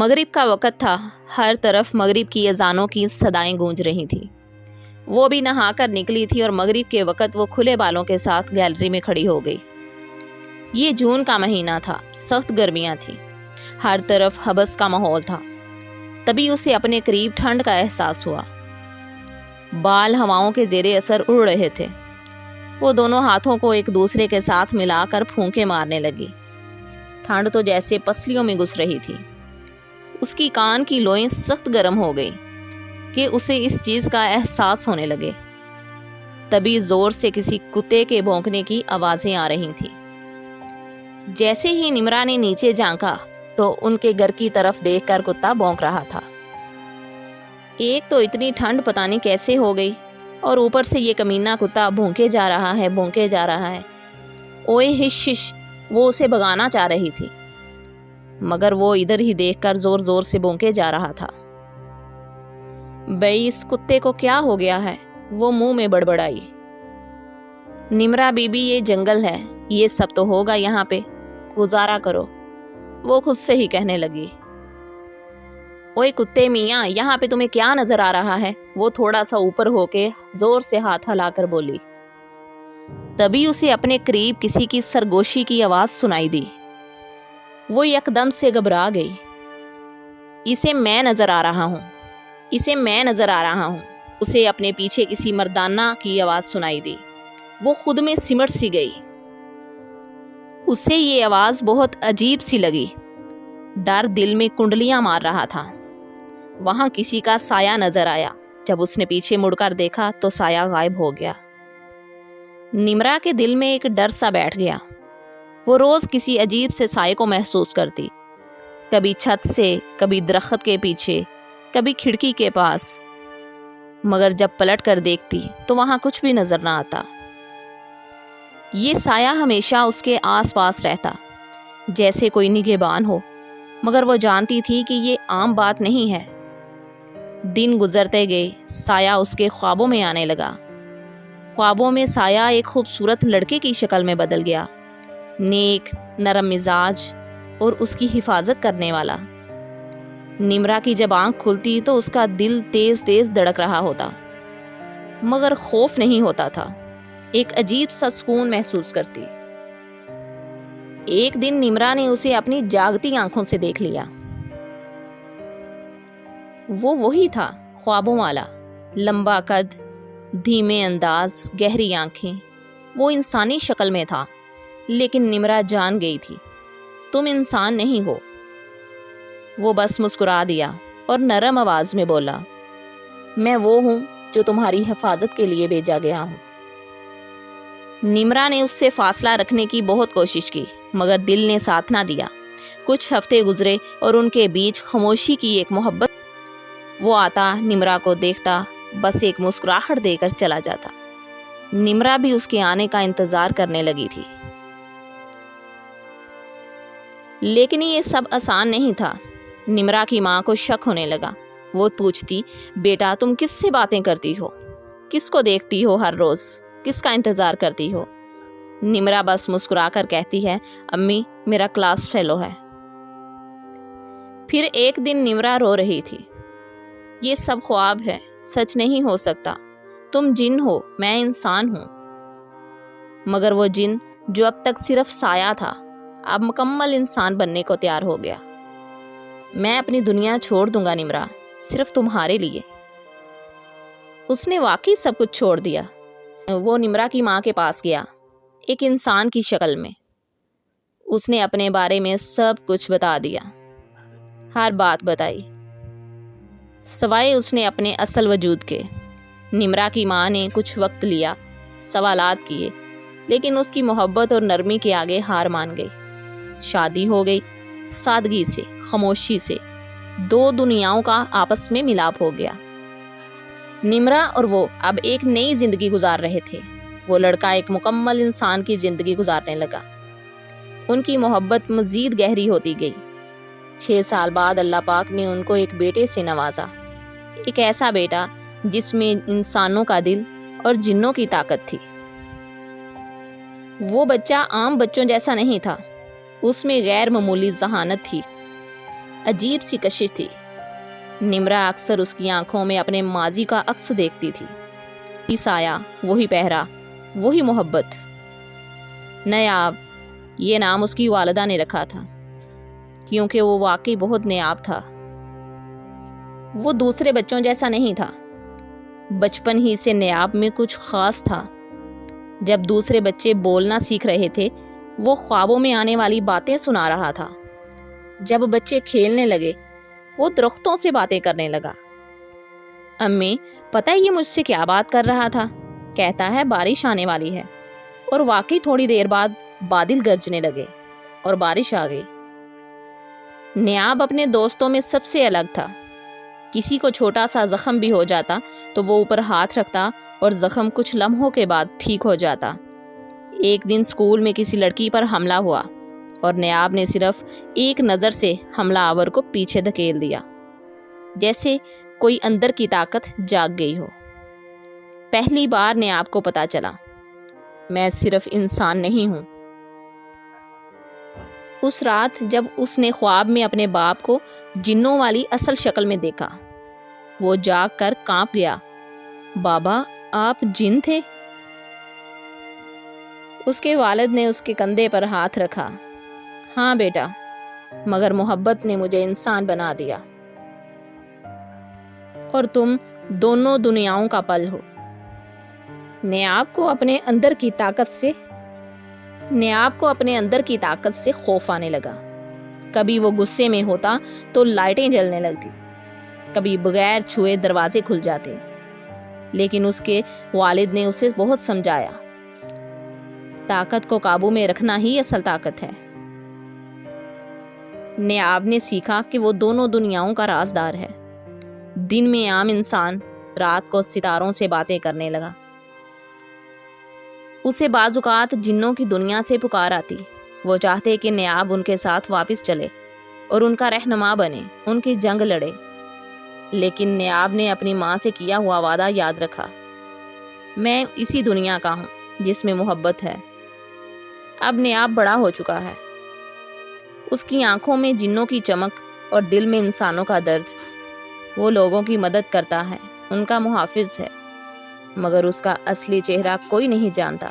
مغرب کا وقت تھا، ہر طرف مغرب کی اذانوں کی صدائیں گونج رہی تھیں۔ وہ بھی نہا کر نکلی تھی اور مغرب کے وقت وہ کھلے بالوں کے ساتھ گیلری میں کھڑی ہو گئی۔ یہ جون کا مہینہ تھا، سخت گرمیاں تھیں، ہر طرف حبس کا ماحول تھا۔ تبھی اسے اپنے قریب ٹھنڈ کا احساس ہوا۔ بال ہواؤں کے زیر اثر اڑ رہے تھے۔ وہ دونوں ہاتھوں کو ایک دوسرے کے ساتھ ملا کر پھونکے مارنے لگی۔ ٹھنڈ تو جیسے پسلیوں میں گھس رہی تھی۔ اس کی کان کی لوئیں سخت گرم ہو گئی کہ اسے اس چیز کا احساس ہونے لگے۔ تبھی زور سے کسی کتے کے بھونکنے کی آوازیں آ رہی تھیں۔ جیسے ہی نمرا نے نیچے جھانکا تو ان کے گھر کی طرف دیکھ کر کتا بھونک رہا تھا۔ ایک تو اتنی ٹھنڈ پتہ نہیں کیسے ہو گئی، اور اوپر سے یہ کمینہ کتا بھونکے جا رہا ہے۔ اوئے ہش ہش، وہ اسے بھگانا چاہ رہی تھی، مگر وہ ادھر ہی دیکھ کر زور زور سے بھونکے جا رہا تھا۔ بھئی اس کتے کو کیا ہو گیا ہے؟ وہ منہ میں بڑبڑائی۔ نمرا بی بی، یہ جنگل ہے، یہ سب تو ہوگا یہاں پہ، گزارا کرو، وہ خود سے ہی کہنے لگی۔ اوئے کتے میاں، یہاں پہ تمہیں کیا نظر آ رہا ہے؟ وہ تھوڑا سا اوپر ہو کے زور سے ہاتھ ہلا کر بولی۔ تبھی اسے اپنے قریب کسی کی سرگوشی کی آواز سنائی دی۔ وہ یکدم سے گھبرا گئی۔ اسے میں نظر آ رہا ہوں، اسے اپنے پیچھے کسی مردانہ کی آواز سنائی دی۔ وہ خود میں سمٹ سی گئی۔ اسے یہ آواز بہت عجیب سی لگی۔ ڈر دل میں کنڈلیاں مار رہا تھا۔ وہاں کسی کا سایہ نظر آیا۔ جب اس نے پیچھے مڑ کر دیکھا تو سایہ غائب ہو گیا۔ نمرا کے دل میں ایک ڈر سا بیٹھ گیا۔ وہ روز کسی عجیب سے سائے کو محسوس کرتی، کبھی چھت سے، کبھی درخت کے پیچھے، کبھی کھڑکی کے پاس، مگر جب پلٹ کر دیکھتی تو وہاں کچھ بھی نظر نہ آتا۔ یہ سایہ ہمیشہ اس کے آس پاس رہتا، جیسے کوئی نگہبان ہو، مگر وہ جانتی تھی کہ یہ عام بات نہیں ہے۔ دن گزرتے گئے، سایہ اس کے خوابوں میں آنے لگا۔ خوابوں میں سایہ ایک خوبصورت لڑکے کی شکل میں بدل گیا، نیک، نرم مزاج اور اس کی حفاظت کرنے والا۔ نمرا کی جب آنکھ کھلتی تو اس کا دل تیز تیز دھڑک رہا ہوتا، مگر خوف نہیں ہوتا تھا، ایک عجیب سا سکون محسوس کرتی۔ ایک دن نمرا نے اسے اپنی جاگتی آنکھوں سے دیکھ لیا۔ وہ وہی تھا، خوابوں والا، لمبا قد، دھیمے انداز، گہری آنکھیں۔ وہ انسانی شکل میں تھا، لیکن نمرا جان گئی تھی، تم انسان نہیں ہو۔ وہ بس مسکرا دیا اور نرم آواز میں بولا، میں وہ ہوں جو تمہاری حفاظت کے لیے بھیجا گیا ہوں۔ نمرا نے اس سے فاصلہ رکھنے کی بہت کوشش کی، مگر دل نے ساتھ نہ دیا۔ کچھ ہفتے گزرے اور ان کے بیچ خاموشی کی ایک محبت۔ وہ آتا، نمرا کو دیکھتا، بس ایک مسکراہٹ دے کر چلا جاتا۔ نمرا بھی اس کے آنے کا انتظار کرنے لگی تھی۔ لیکن یہ سب آسان نہیں تھا۔ نمرا کی ماں کو شک ہونے لگا۔ وہ پوچھتی، بیٹا تم کس سے باتیں کرتی ہو؟ کس کو دیکھتی ہو ہر روز؟ کس کا انتظار کرتی ہو؟ نمرا بس مسکرا کر کہتی ہے، امی میرا کلاس فیلو ہے۔ پھر ایک دن نمرا رو رہی تھی، یہ سب خواب ہے، سچ نہیں ہو سکتا، تم جن ہو، میں انسان ہوں۔ مگر وہ جن جو اب تک صرف سایہ تھا، اب مکمل انسان بننے کو تیار ہو گیا۔ میں اپنی دنیا چھوڑ دوں گا نمرا، صرف تمہارے لیے۔ اس نے واقعی سب کچھ چھوڑ دیا۔ وہ نمرا کی ماں کے پاس گیا، ایک انسان کی شکل میں۔ اس نے اپنے بارے میں سب کچھ بتا دیا، ہر بات بتائی، سوائے اس نے اپنے اصل وجود کے۔ نمرا کی ماں نے کچھ وقت لیا، سوالات کیے، لیکن اس کی محبت اور نرمی کے آگے ہار مان گئی۔ شادی ہو گئی، سادگی سے، خاموشی سے، دو دنیاؤں کا آپس میں ملاپ ہو گیا۔ نمرا اور وہ اب ایک نئی زندگی گزار رہے تھے۔ وہ لڑکا ایک مکمل انسان کی زندگی گزارنے لگا۔ ان کی محبت مزید گہری ہوتی گئی۔ 6 سال بعد اللہ پاک نے ان کو ایک بیٹے سے نوازا، ایک ایسا بیٹا جس میں انسانوں کا دل اور جنوں کی طاقت تھی۔ وہ بچہ عام بچوں جیسا نہیں تھا، اس میں غیر معمولی ذہانت تھی۔ عجیب سی کشش تھی۔ نمرا اکثر اس کی آنکھوں میں اپنے ماضی کا عکس دیکھتی تھی۔ وہی سایہ، وہی پہرا، وہی محبت۔ نیاب، یہ نام اس کی والدہ نے رکھا تھا کیونکہ وہ واقعی بہت نیاب تھا۔ وہ دوسرے بچوں جیسا نہیں تھا۔ بچپن ہی سے نیاب میں کچھ خاص تھا۔ جب دوسرے بچے بولنا سیکھ رہے تھے، وہ خوابوں میں آنے والی باتیں سنا رہا تھا۔ جب بچے کھیلنے لگے، وہ درختوں سے باتیں کرنے لگا۔ امی، پتہ ہے یہ مجھ سے کیا بات کر رہا تھا؟ کہتا ہے بارش آنے والی ہے، اور واقعی تھوڑی دیر بعد بادل گرجنے لگے اور بارش آ گئی۔ نیاب اپنے دوستوں میں سب سے الگ تھا۔ کسی کو چھوٹا سا زخم بھی ہو جاتا تو وہ اوپر ہاتھ رکھتا اور زخم کچھ لمحوں کے بعد ٹھیک ہو جاتا۔ ایک دن اسکول میں کسی لڑکی پر حملہ ہوا اور نیاب نے صرف ایک نظر سے حملہ آور کو پیچھے دھکیل دیا، جیسے کوئی اندر کی طاقت جاگ گئی ہو۔ پہلی بار نیاب کو پتہ چلا، میں صرف انسان نہیں ہوں۔ اس رات جب اس نے خواب میں اپنے باپ کو جنوں والی اصل شکل میں دیکھا، وہ جاگ کر کانپ گیا۔ بابا، آپ جن تھے؟ اس کے والد نے اس کے کندھے پر ہاتھ رکھا۔ ہاں بیٹا، مگر محبت نے مجھے انسان بنا دیا، اور تم دونوں دنیاؤں کا پل ہو۔ نیاب کو اپنے اندر کی طاقت سے خوف آنے لگا۔ کبھی وہ غصے میں ہوتا تو لائٹیں جلنے لگتی، کبھی بغیر چھوئے دروازے کھل جاتے۔ لیکن اس کے والد نے اسے بہت سمجھایا، طاقت کو قابو میں رکھنا ہی اصل طاقت ہے۔ نیاب نے سیکھا کہ وہ دونوں دنیاؤں کا رازدار ہے۔ دن میں عام انسان، رات کو ستاروں سے باتیں کرنے لگا۔ اسے بعض اوقات جنوں کی دنیا سے پکار آتی۔ وہ چاہتے کہ نیاب ان کے ساتھ واپس چلے اور ان کا رہنما بنے، ان کی جنگ لڑے۔ لیکن نیاب نے اپنی ماں سے کیا ہوا وعدہ یاد رکھا، میں اسی دنیا کا ہوں جس میں محبت ہے۔ اب نیاب بڑا ہو چکا ہے۔ اس کی آنکھوں میں جنوں کی چمک اور دل میں انسانوں کا درد۔ وہ لوگوں کی مدد کرتا ہے، ان کا محافظ ہے، مگر اس کا اصلی چہرہ کوئی نہیں جانتا۔